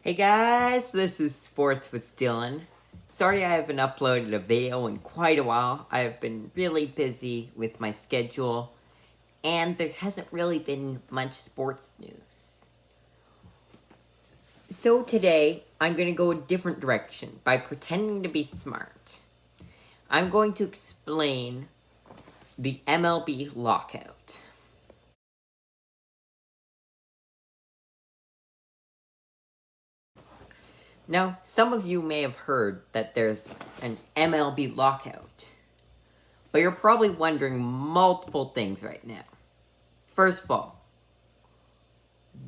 Hey guys, this is Sports with Dylan. Sorry I haven't uploaded a video in quite a while. I have been really busy with my schedule, and there hasn't really been much sports news. So today, I'm going to go a different direction by pretending to be smart. I'm going to explain the MLB Lockout. Now, some of you may have heard that there's an MLB lockout, but you're probably wondering multiple things right now. First of all,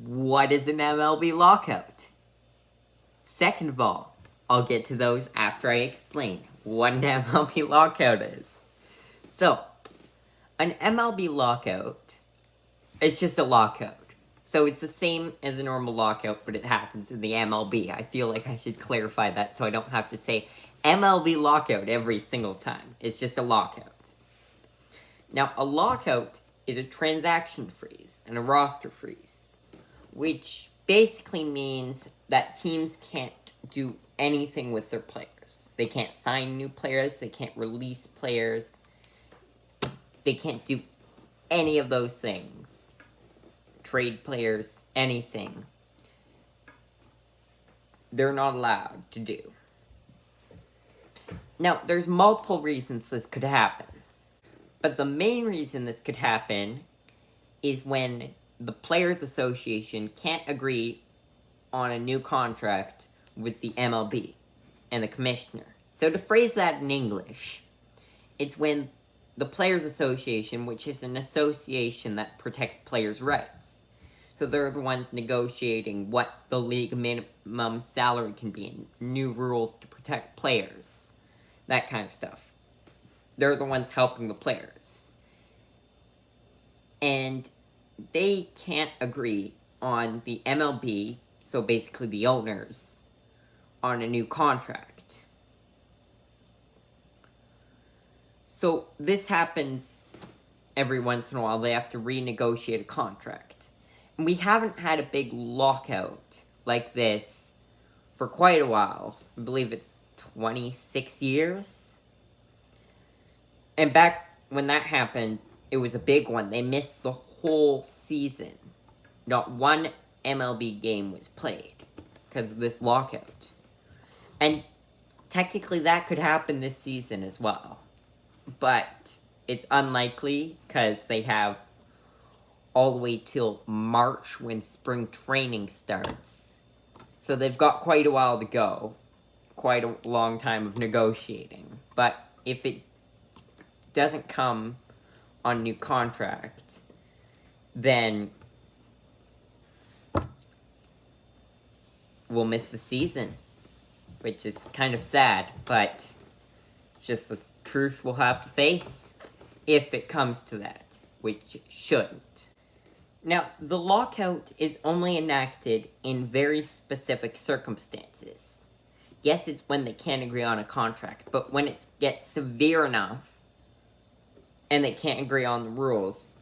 what is an MLB lockout? Second of all, I'll get to those after I explain what an MLB lockout is. So, an MLB lockout, it's just a lockout. So it's the same as a normal lockout, but it happens in the MLB. I feel like I should clarify that so I don't have to say MLB lockout every single time. It's just a lockout. Now, a lockout is a transaction freeze and a roster freeze, which basically means that teams can't do anything with their players. They can't sign new players, they can't release players, they can't do any of those things. Trade players, anything. They're not allowed to do. Now, there's multiple reasons this could happen. But the main reason this could happen is when the Players Association can't agree on a new contract with the MLB and the commissioner. So to phrase that in English, it's when the Players Association, which is an association that protects players' rights, so they're the ones negotiating what the league minimum salary can be and new rules to protect players. That kind of stuff. They're the ones helping the players. And they can't agree on the MLB, so basically the owners, on a new contract. So this happens every once in a while. They have to renegotiate a contract. And we haven't had a big lockout like this for quite a while. I believe it's 26 years. And back when that happened, it was a big one. They missed the whole season. Not one MLB game was played because of this lockout. And technically that could happen this season as well. But it's unlikely because they have all the way till March when spring training starts. So they've got quite a while to go. Quite a long time of negotiating. But if it doesn't come on a new contract, then we'll miss the season. Which is kind of sad, but just the truth we'll have to face if it comes to that, which it shouldn't. Now, the lockout is only enacted in very specific circumstances. Yes, it's when they can't agree on a contract, but when it gets severe enough and they can't agree on the rules,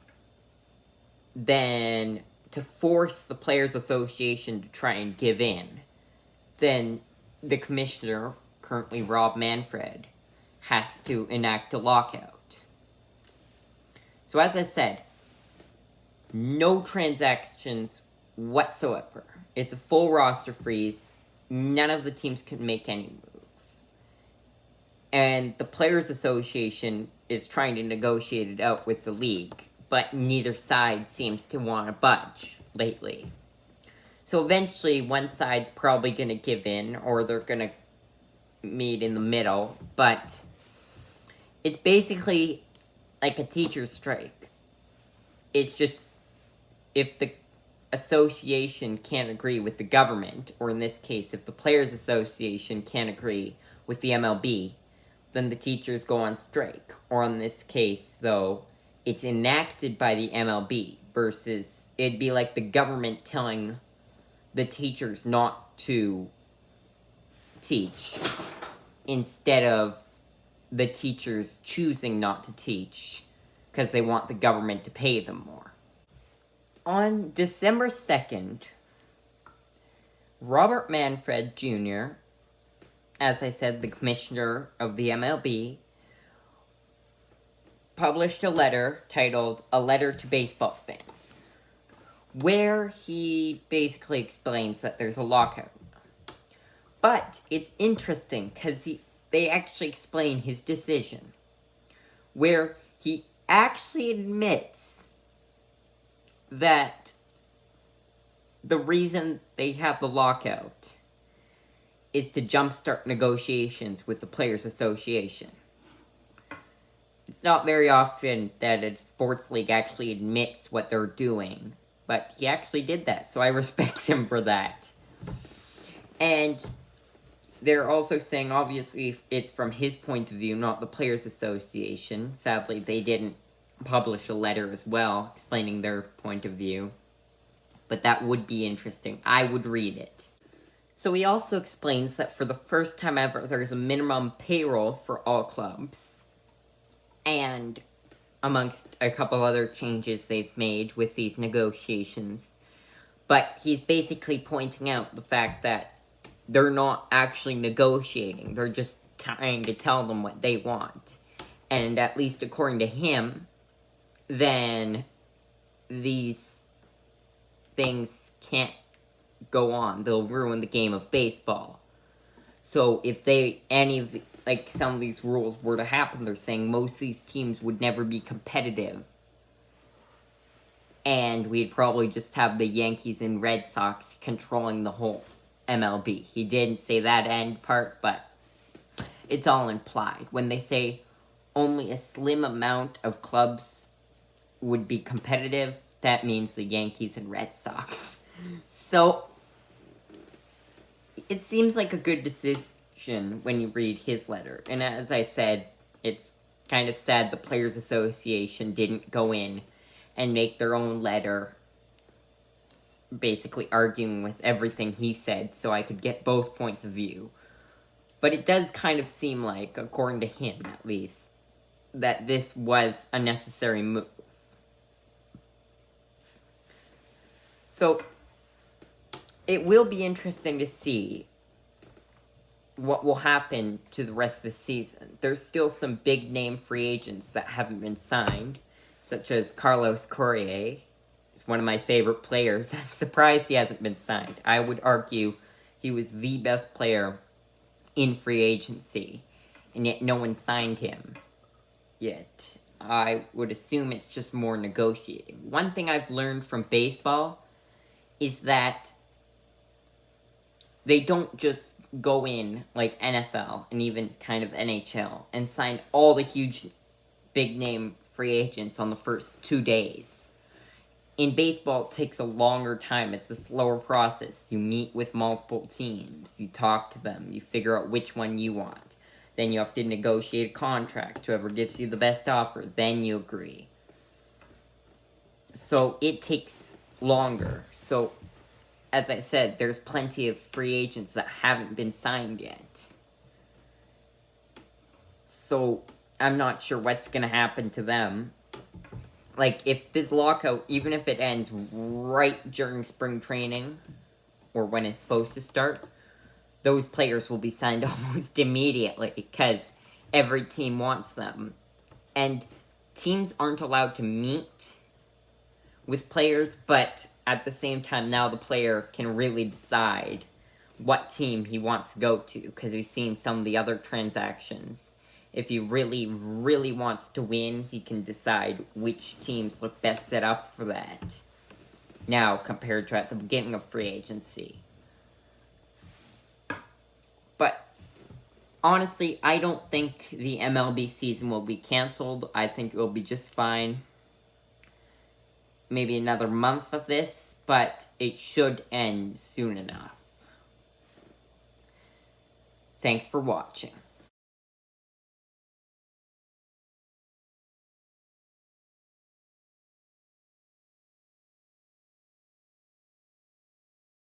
then to force the Players Association to try and give in, then the commissioner, currently Rob Manfred, has to enact a lockout. So as I said, no transactions whatsoever. It's a full roster freeze. None of the teams can make any move. And the Players Association is trying to negotiate it out with the league, but neither side seems to want to budge lately. So eventually, one side's probably going to give in, or they're going to meet in the middle, but it's basically like a teacher's strike. It's just, if the association can't agree with the government, or in this case, if the Players Association can't agree with the MLB, then the teachers go on strike. Or in this case, though, it's enacted by the MLB, versus it'd be like the government telling the teachers not to teach, instead of the teachers choosing not to teach because they want the government to pay them more. On December 2nd, Robert Manfred Jr., as I said, the commissioner of the MLB, published a letter titled A Letter to Baseball Fans, where he basically explains that there's a lockout. But it's interesting because they actually explain his decision, where he actually admits that the reason they have the lockout is to jumpstart negotiations with the Players Association. It's not very often that a sports league actually admits what they're doing, but he actually did that, so I respect him for that. And they're also saying, obviously, it's from his point of view, not the Players Association. Sadly, they didn't publish a letter as well, explaining their point of view. But that would be interesting. I would read it. So he also explains that for the first time ever, there's a minimum payroll for all clubs. And amongst a couple other changes they've made with these negotiations. But he's basically pointing out the fact that they're not actually negotiating. They're just trying to tell them what they want. And at least according to him, then these things can't go on. They'll ruin the game of baseball. So if some of these rules were to happen, they're saying most of these teams would never be competitive. And we'd probably just have the Yankees and Red Sox controlling the whole MLB. He didn't say that end part, but it's all implied. When they say only a slim amount of clubs would be competitive, that means the Yankees and Red Sox. So, it seems like a good decision when you read his letter. And as I said, it's kind of sad the Players Association didn't go in and make their own letter, basically arguing with everything he said, so I could get both points of view. But it does kind of seem like, according to him at least, that this was a necessary move. So, it will be interesting to see what will happen to the rest of the season. There's still some big-name free agents that haven't been signed, such as Carlos Correa. He's one of my favorite players. I'm surprised he hasn't been signed. I would argue he was the best player in free agency, and yet no one signed him yet. I would assume it's just more negotiating. One thing I've learned from baseball is that they don't just go in like NFL and even kind of NHL and sign all the huge big-name free agents on the first 2 days. In baseball, it takes a longer time. It's a slower process. You meet with multiple teams. You talk to them. You figure out which one you want. Then you have to negotiate a contract. Whoever gives you the best offer, then you agree. So it takes longer. So, as I said, there's plenty of free agents that haven't been signed yet. So, I'm not sure what's going to happen to them. Like, if this lockout, even if it ends right during spring training, or when it's supposed to start, those players will be signed almost immediately, because every team wants them. And teams aren't allowed to meet with players, but at the same time, now the player can really decide what team he wants to go to, because we've seen some of the other transactions. If he really, really wants to win, he can decide which teams look best set up for that. Now, compared to at the beginning of free agency. But, honestly, I don't think the MLB season will be canceled. I think it will be just fine. Maybe another month of this, but it should end soon enough. Thanks for watching.